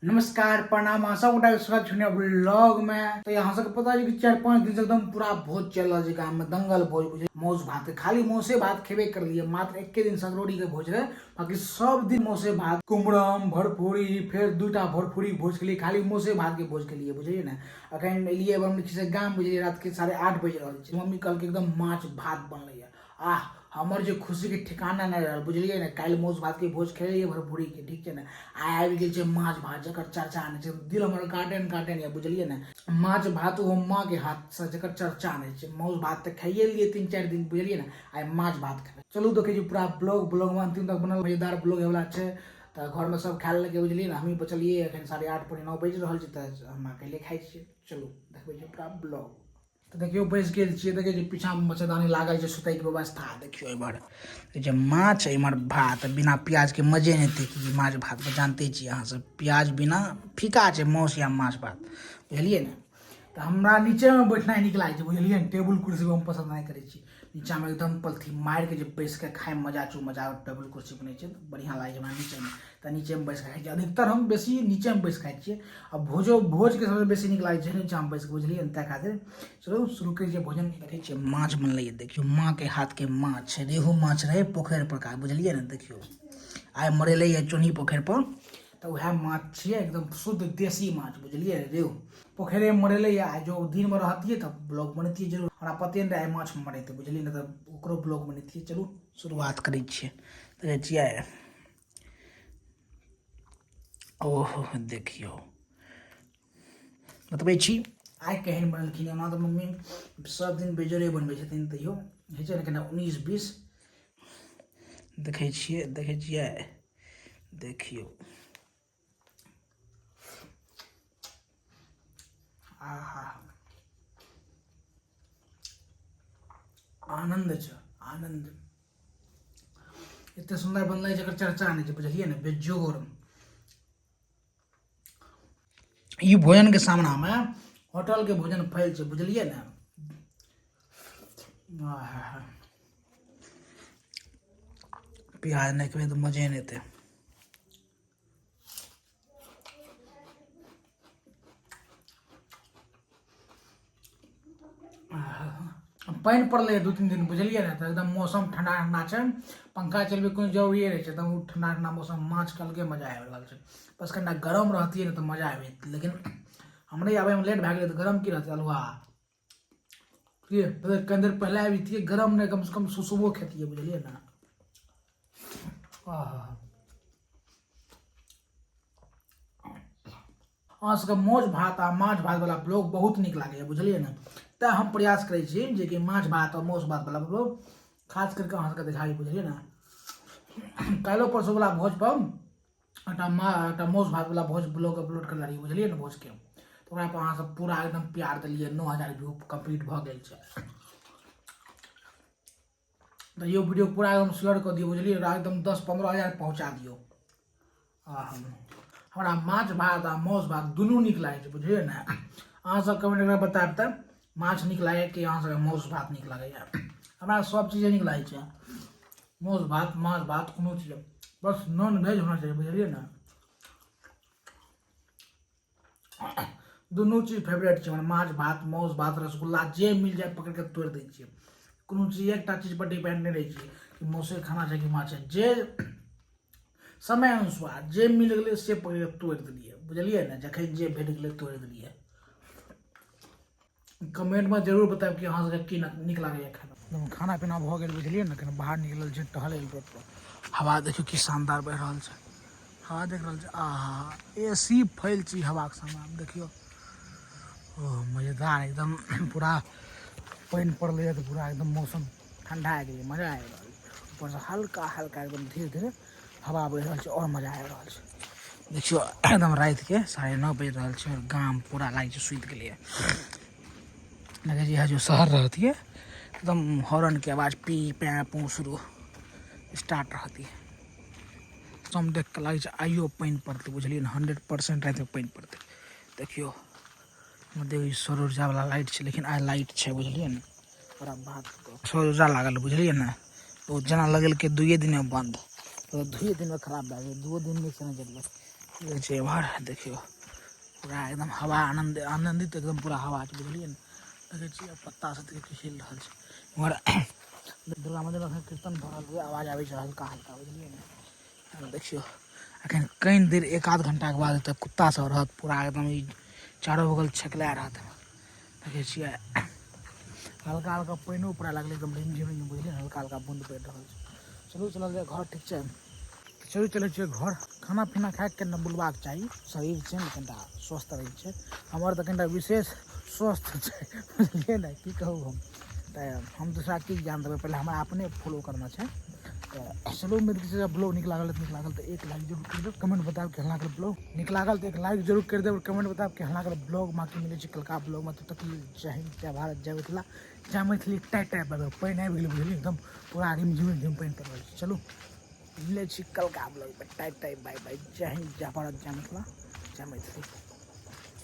नमस्कार प्रणाम आशा गोटा स्वागत छुने ब्लॉग में। तो यहाँ से पता है कि 4-5 दिन से एकदम पूरा भोज चल रहा है गाँव में, दंगल भोज बुझे मौस भात खाली मौसे भात खेबे कर लिए। मात्र एक दिन सकरोड़ी के भोज रहे, बाकी सब दिन मौसे भात कुमरम भरपूरी फिर 2टा भरपूरी भोज के लिए खाली मौसे भात के भोज के लिए बुझे ना। अखन एलिए गाँव बुझे रात के 8:30 बज रहा है। मम्मी कल के एकदम माछ भात बनल है। आह हमर जो खुशी के ठिकाना नहीं रहा बुझलिए ना। कल मौस भात के भोज खेलिए भरपूरी के, ठीक है ना। आबि गेल माछ भात जकर चर्चा नहीं छै, दिल हमर काटन या बुझलिए ना। माछ भात वो माँ के हाथ से जकर चर्चा नहीं छै। मौस भात तो खाइए लिए 3-4 दिन बुझलिए ना। आइ माछ भात खेबै। चलू देखे पूरा ब्लॉग में अंतिम तक बनल मजेदार ब्लॉग वाला छै। तो घर में सब खाए लगे बुझलिए ना। हमी बचलिए अखन 8:30-9 बज रहा है। तो हम अकेले खाई छे। चलू देखबै पूरा ब्लॉग। तो देखियो बैस गेल छियै, देखिए पीछा में मच्छरदानी लागल छै, सुतै के व्यवस्था देखियो। इमहर जे माछ इमहर भात, बिना प्याज के मजे नहीं थे कि माछ भात में जानते छी अहाँ सब। प्याज बिना फीका छै मौस या माछ भात बुझलिए ना। तो हमरा नीचे में बैठना नीक लागे छै बुझलिए ना। टेबुल कुर्सी हम पसंद नहीं करे छी। नीचा में एकदम पलथी मार के बैस के खाए मजा मजा टेबुल कुर्सी बने छै बढ़िया लागे हमरा नीचे में। तो नीचे में बैस के खाई छी। अधिकतर हम बेसी नीचे में बैस खाई छी। अब भोज के सबसे बेसी नीक लागे छै नीचा में बैस के बुझलिए ना। तै खातिर चलो शुरू करिए भोजन। देखे छिए माछ बनलै, देखियो माँ के हाथ के माछ, रेहू माछ रहे पोखरि पर का बुझलिए ना। देखियो आइ मरेले है चोनी पोखरि पर। तो वह माछ छिए एकदम शुद्ध देसी माछ बुझलिए। रेहू पोखरे में मरेले है। जो दिन में रहतिए तब ब्लॉग बनती जरूर। हमरा पते नहीं रहे माछ मरेते बुझलिए ना। तब ओकरो ब्लॉग बनती। चलू शुरुआत करै छिए। देखे छिए ओहो देखियो बतबै छी आइ केहन बनलखिन। ओना तऽ मम्मी सब दिन बेजोरे बनबै छथिन, तैयो होइ छै ने कना 19-20। देखै छिए देखियो आहा आनंद छै आनंद। एते सुंदर बनलै जकर चर्चा नहीं छै बुझलिए ना। बेजोर ई भोजन के सामना में होटल के भोजन फैल छै बुझलिए ना। प्याज नहीं खेबै तो मजे नहीं थे। पानि पड़लै 2-3 दिन बुझलिए ना। तो एकदम मौसम ठंडा ठंडा छै, पंखा चलबे कोनो जरूरी नहीं छै। एकदम ठंडा ठंडा मौसम, माछ के अलगे मजा आबि रहल छै। बस कनिटा गरम रहतिए ना तो मजा आबे, लेकिन हमरे आबे में लेट भए गेलै। तो गरम की रहते अलुआ कनि देर पहले आबितिए गरम नहीं, कम से कम सुसुबो खेतिए बुझलिए ना। अहाँ सबके मौज भात आ माछ भात वाला ब्लॉग बहुत नीक लागैए बुझलिए ना। तो हम प्रयास करै छी जे कि माछ भात और मौस भात वाला ब्लॉग खास करके अहाँ सबके दिखाई बुझलिए ना। काल्हि परसों वाला भोज पर एक मौस भात वाला भोज ब्लॉग अपलोड कर रही बुझलिए ना भोज के। तो वहाँ पर अहाँ सब पूरा एकदम प्यार दिलिए। 9,000 व्यू कंप्लीट भ गेल छै। तो यो वीडियो पूरा एकदम शेयर कर दियो बुझलिए ना। एकदम 10-15 हजार पहुँचा दियो। हमरा माछ भात आ मौस भात दुनू नीक लागे छै बुझलिए ना। अहाँ सब कमेंट में बतायब त माछ नीक लागे कि अहाँ सब मौस भात नीक लागे। हमरा सब चीज नीक लागे छै, मौस भात माछ भात कोनो चीज, बस नॉन वेज होना चाहिए बुझलिए ना। दुनू चीज फेवरेट छै। माछ भात मौस भात रसगुल्ला जे मिल जाए पकड़ के तोड़ दै छियै। कोनो चीज एकटा चीज पर डिपेंड नहीं रहे छियै कि मौसे खाना छै कि माछ छै। जे समय अनुसार जे मिल गए से पकड़ के तोड़ दिलिए बुझलिए ना। जखन जे भेट गए तोड़ दिलिए। कमेंट में जरूर बताएब कि अहाँ सबके की नीक लागैए खाना। खाना पीना भ गेल बुझलिए ना। कहीं बाहर निकलल छै टहले रोड पर। हवा देखियो कि शानदार बह रहल छै। हवा देख रहल छै, आहा एसी फैल छी हवा के सामान देखियो। ओह मजेदार एकदम पूरा पानि पड़लै तो पूरा एकदम मौसम ठंडा आ गेलै, मजा आबि रहल। ऊपर से हल्का हल्का एकदम धीरे धीरे हवा बह रहल छै और मजा आबि रहल छै। देखियो एकदम रात के 9:30 बज रहल छै और गाम पूरा लागे छै सुति गेलै। लगे छै जो शहर रहती है एकदम हॉर्न के आवाज पी पै पू शुरू स्टार्ट रहती है। हम देख के लगे छै आइयो पानि पड़ते बुझलिए ना। 100% रात में पानि पड़ते। देखियो देखियो सौर ऊर्जा वाला लाइट छै, लेकिन आइ लाइट छै बुझलिए ना। पूरा बात सौर ऊर्जा लागल बुझलिए ना। तो जना लगेलकै 2 दिन में बंद, तो 2 दिन में खराब भए गेलै। 2 दिन में से नहीं जललै। ये छै एम्हर देखियो पूरा एकदम हवा आनंदित एकदम पूरा हवा छै बुझलियै ने देखै छियै पत्ता सब खिल रहल छै एम्हर दुर्गा मंदिर में कीर्तन भऽ रहल छै आवाज आबै छै हल्का हल्का बुझलियै ने देखियो अखन कनि देर एक आध घंटा के बाद एतऽ कुत्ता सब रहत पूरा एकदम ई चारों बगल छकला रहत देखै छियै हल्का हल्का पानिओ पूरा लागलै एकदम रिमझिम बुझलियै हल्का हल्का बूंद पड़ि रहल छै चलू चलल जाय घर ठीक छै चलू चलै छियै घर खाना पीना खा के कनिटा बुलबाक चाही शरीर छै ने कनिटा स्वस्थ रहै छै हमर तऽ कनिटा विशेष स्वस्थ छै बुझलियै ने की कहू तऽ हम दूसरा की ज्ञान देबै पहिले हमरा अपने फॉलो करना छै तऽ चलू मेरे किसी ब्लॉग नीक लागल तऽ एक लाइक जरूर कर देब कमेंट बतायब केहन लागल ब्लॉग नीक लागल तऽ एक लाइक जरूर कर देब कमेंट बतायब केहन लागल ब्लॉग बाकी मिलै छै कलका ब्लॉगमे तब तक जय हिंद जय भारत जय मिथिला जय मैथिली टाइट पानि आबि गेलै बुझलियै एकदम पूरा रिमझिम पानि पड़ि रहल छै चलू मिलै छी कलका ब्लॉग टाइट बाय बाय जय हिंद जय भारत जय मिथिला जय मैथिली